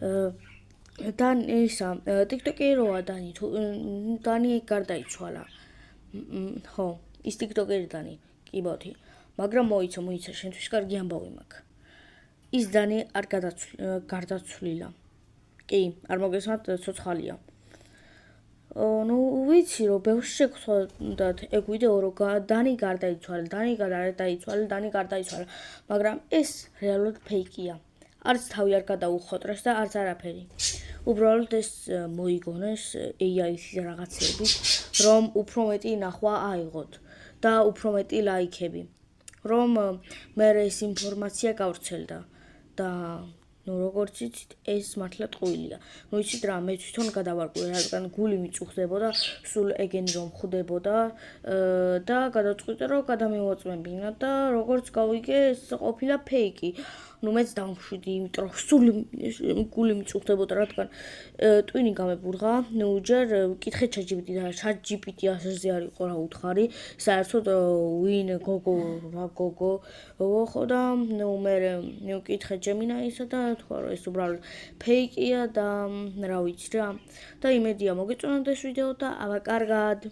ისა TikTok-ი როა დანი თუ დანი გარდაიცვალა. ხო, ის TikTok-ერი დანი, კი ბოთი. მაგრამ მოიცა შენთვის კარგი ამბავი მაქვს. ის დანი არ გარდაცვლილა. კი, არ მოგესმათ ცოცხალია. ნუ ვიცი რომ ბევრს შეგხვდათ ეგ ვიდეო რომ დანი გარდაიცვალა, დანი გარდაიცვალა, მაგრამ ეს რეალურად ფეიკია. არც თავი არ გადაუხოტრეს და არც არაფერი. უბრალოდ ეს მოიგონეს AI-ის რაღაცები, რომ უფრო მეტი ნახვა აიღოთ და უფრო მეტი ლაიქები, რომ მე ეს ინფორმაცია გავრცელდა და ნუ როგორც იცით, ეს მართლა ტყუილია. ნუ იცით რა, მე თვითონ გადავარკვევი, რადგან გული მიწუხდებოდა, სულ ეგენი რომ ხვდებოდა და გადავწყვიტე რომ გადამივაწმებინა და როგორც გავიგე, ეს ყოფილა ფეიკი. ნუ მეც დავშვიდი, იმიტომ რომ სულ გული მიწუხდებოდა, რადგან ტვინი გამებურღა. ნუ ჯერ ვკითხე ChatGPT ასზე არ იყო რა უთხარი, საერთოდ ვინ გოგო რა გოგო ხო და ნუ მე ვკითხე Gemini-ისა და თქვა რომ ეს უბრალოდ ფეიკია და რა ვიცი რა. და იმედია მოგეწონათ ეს ვიდეო და აბა კარგად.